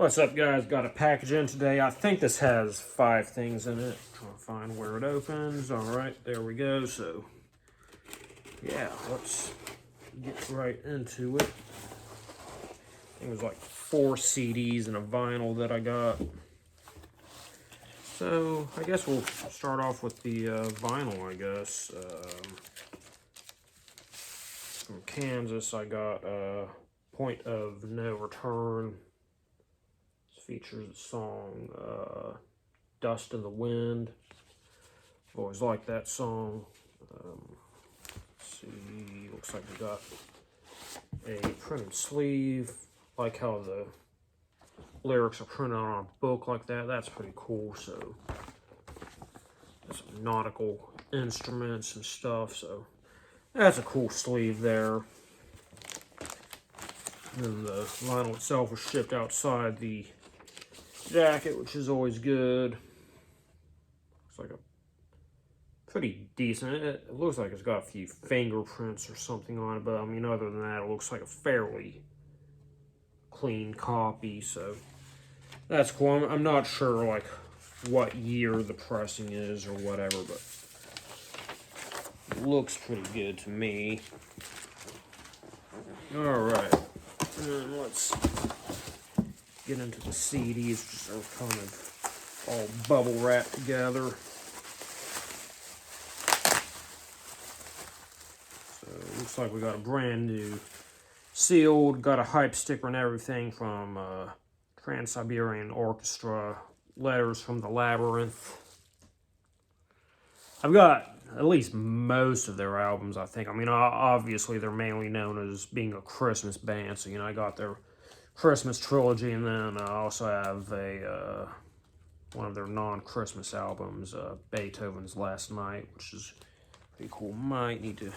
What's up, guys? Got a package in today. I think this has 5 things in it. Trying to find where it opens. All right, there we go. So, yeah, let's get right into it. I think it was like 4 CDs and a vinyl that I got. So, I guess we'll start off with the vinyl, I guess. From Kansas, I got Point of No Return. Features the song Dust in the Wind. I've always liked that song. Let's see, looks like we got a printed sleeve. Like how the lyrics are printed on a book like that. That's pretty cool. So, some nautical instruments and stuff. So, that's a cool sleeve there. And then the vinyl itself was shipped outside the jacket, which is always good. Looks like a pretty decent. It looks like it's got a few fingerprints or something on it, but I mean, other than that, it looks like a fairly clean copy. So that's cool. I'm not sure like what year the pressing is or whatever, but it looks pretty good to me. All right, and let's get into the CDs, which are kind of all bubble wrapped together. So it looks like we got a brand new sealed, got a hype sticker and everything from Trans-Siberian Orchestra, Letters from the Labyrinth. I've got at least most of their albums, I think. I mean, obviously they're mainly known as being a Christmas band, so, you know, I got their Christmas trilogy, and then I also have a one of their non-Christmas albums, Beethoven's Last Night, which is pretty cool. Might need to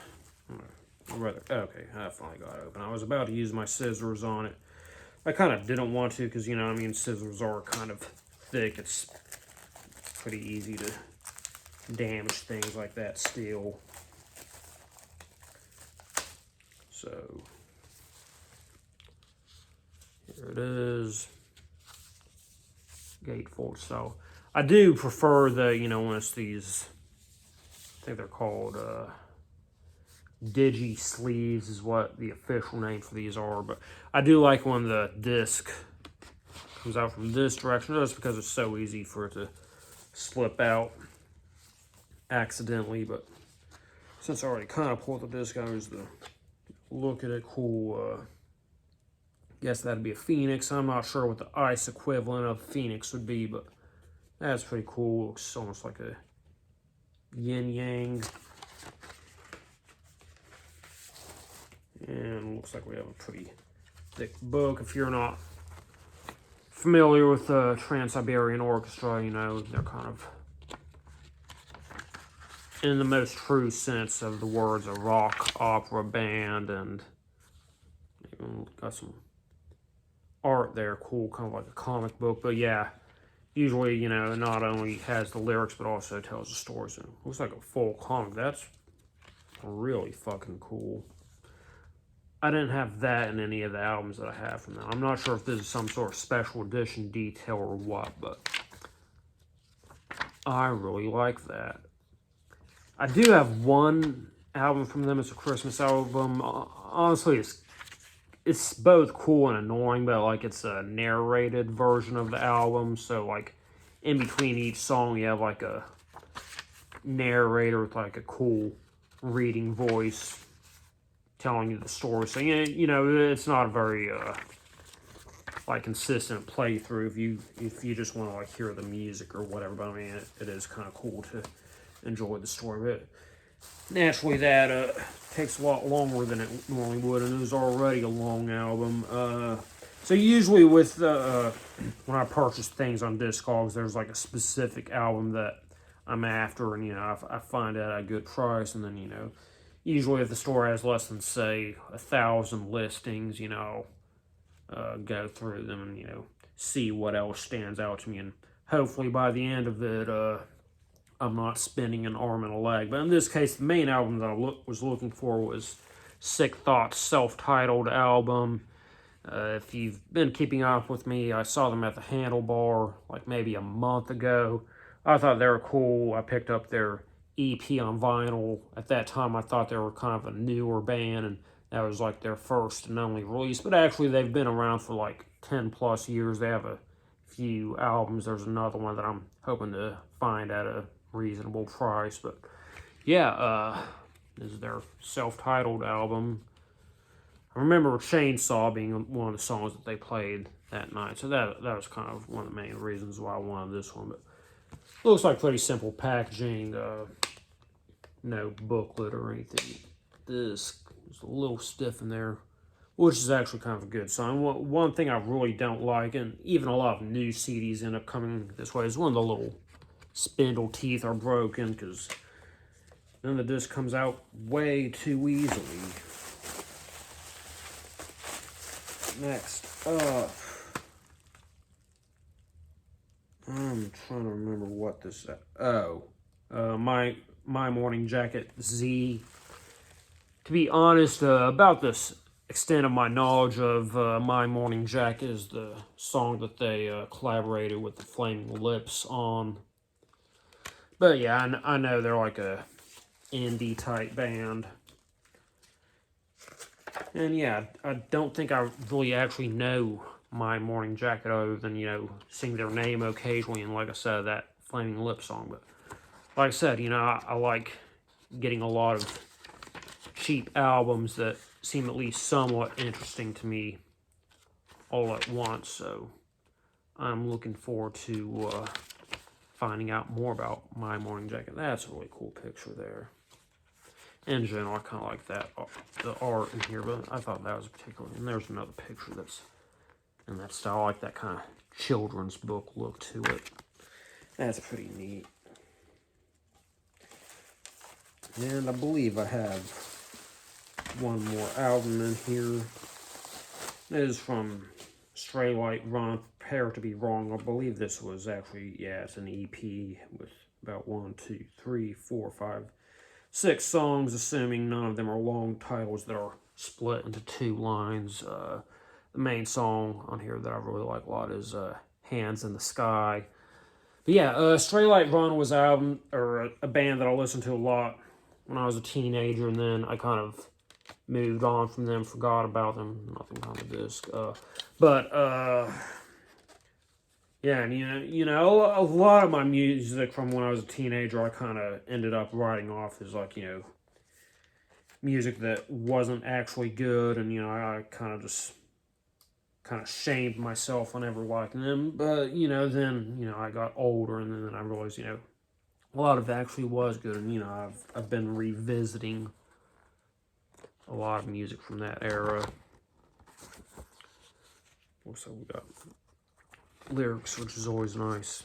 okay, I finally got it open. I was about to use my scissors on it. I kind of didn't want to because, you know, I mean, scissors are kind of thick. It's pretty easy to damage things like that steel. So here it is. Gatefold. So I do prefer the, you know, when it's these, I think they're called digi sleeves is what the official name for these are. But I do like when the disc comes out from this direction, just because it's so easy for it to slip out accidentally. But since I already kind of pulled the disc out, here's the look at it. Cool. Guess that'd be a Phoenix. I'm not sure what the ice equivalent of Phoenix would be, but that's pretty cool. Looks almost like a yin-yang. And looks like we have a pretty thick book. If you're not familiar with the Trans-Siberian Orchestra, you know, they're kind of, in the most true sense of the words, a rock opera band, and even got some art there, cool, kind of like a comic book. But yeah, usually, you know, not only has the lyrics but also tells the stories. And it looks like a full comic. That's really fucking cool. I didn't have that in any of the albums that I have from them. I'm not sure if this is some sort of special edition detail or what, but I really like that. I do have one album from them. It's a Christmas album. Honestly, it's both cool and annoying, but like it's a narrated version of the album. So like in between each song, you have like a narrator with like a cool reading voice telling you the story. So you know, it's not a very like consistent playthrough if you just want to like hear the music or whatever. But I mean, it is kind of cool to enjoy the story. But naturally, that takes a lot longer than it normally would, and it was already a long album. So usually with when I purchase things on Discogs, there's like a specific album that I'm after, and you know, I find it at a good price, and then, you know, usually if the store has less than, say, 1,000 listings, you know, go through them and, you know, see what else stands out to me, and hopefully by the end of it, I'm not spending an arm and a leg. But in this case, the main album that I was looking for was Sick Thoughts' self-titled album. If you've been keeping up with me, I saw them at the Handlebar like maybe a month ago. I thought they were cool. I picked up their EP on vinyl. At that time, I thought they were kind of a newer band, and that was like their first and only release. But actually, they've been around for like 10 plus years. They have a few albums. There's another one that I'm hoping to find at a reasonable price. But yeah, this is their self-titled album. I remember Chainsaw being one of the songs that they played that night, so that was kind of one of the main reasons why I wanted this one. But looks like pretty simple packaging, no booklet or anything. This is a little stiff in there, which is actually kind of a good sign. One thing I really don't like, and even a lot of new CDs end up coming this way, is when the little spindle teeth are broken, because then the disc comes out way too easily. Next up, I'm trying to remember what this. My Morning Jacket Z. To be honest, about this extent of my knowledge of My Morning Jacket is the song that they collaborated with the Flaming Lips on. But yeah, I know they're like a indie type band. And yeah, I don't think I really actually know My Morning Jacket other than, seeing their name occasionally and, like I said, that Flaming Lips song. But like I said, I like getting a lot of cheap albums that seem at least somewhat interesting to me all at once. So I'm looking forward to finding out more about My Morning Jacket. That's a really cool picture there. In general, I kind of like that, the art in here, but I thought that was particularly. And there's another picture that's in that style. I like that kind of children's book look to it. That's pretty neat. And I believe I have one more album in here. It is from Stray Light Run. Prepare to Be Wrong. I believe this was actually, it's an EP with about 1, 2, 3, 4, 5, 6 songs, assuming none of them are long titles that are split into 2 lines. The main song on here that I really like a lot is Hands in the Sky. But yeah, Stray Light Run was a band that I listened to a lot when I was a teenager, and then I kind of moved on from them, forgot about them, nothing on the disc. Yeah, and a lot of my music from when I was a teenager, I kind of ended up writing off as like, music that wasn't actually good, and I kind of shamed myself on ever liking them. But then I got older, and then I realized a lot of it actually was good, and I've been revisiting a lot of music from that era. Also, we got lyrics, which is always nice.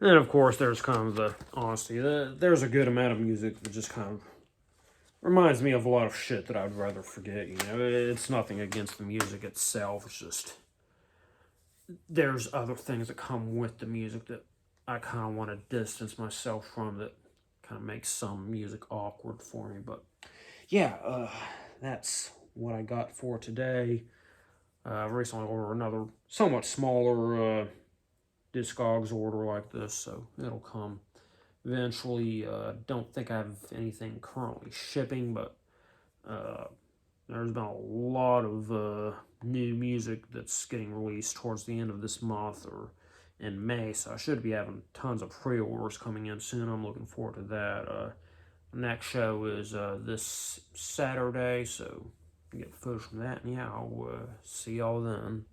And then, of course, there's kind of the honesty. There's a good amount of music that just kind of reminds me of a lot of shit that I'd rather forget. It's nothing against the music itself. It's just there's other things that come with the music that I kind of want to distance myself from, that kind of makes some music awkward for me. But yeah, that's what I got for today. Recently ordered another somewhat smaller Discogs order like this, so it'll come eventually. Don't think I have anything currently shipping, but there's been a lot of new music that's getting released towards the end of this month or in May, so I should be having tons of pre-orders coming in soon. I'm looking forward to that. Next show is this Saturday, so get footage from that, and yeah, I'll see y'all then.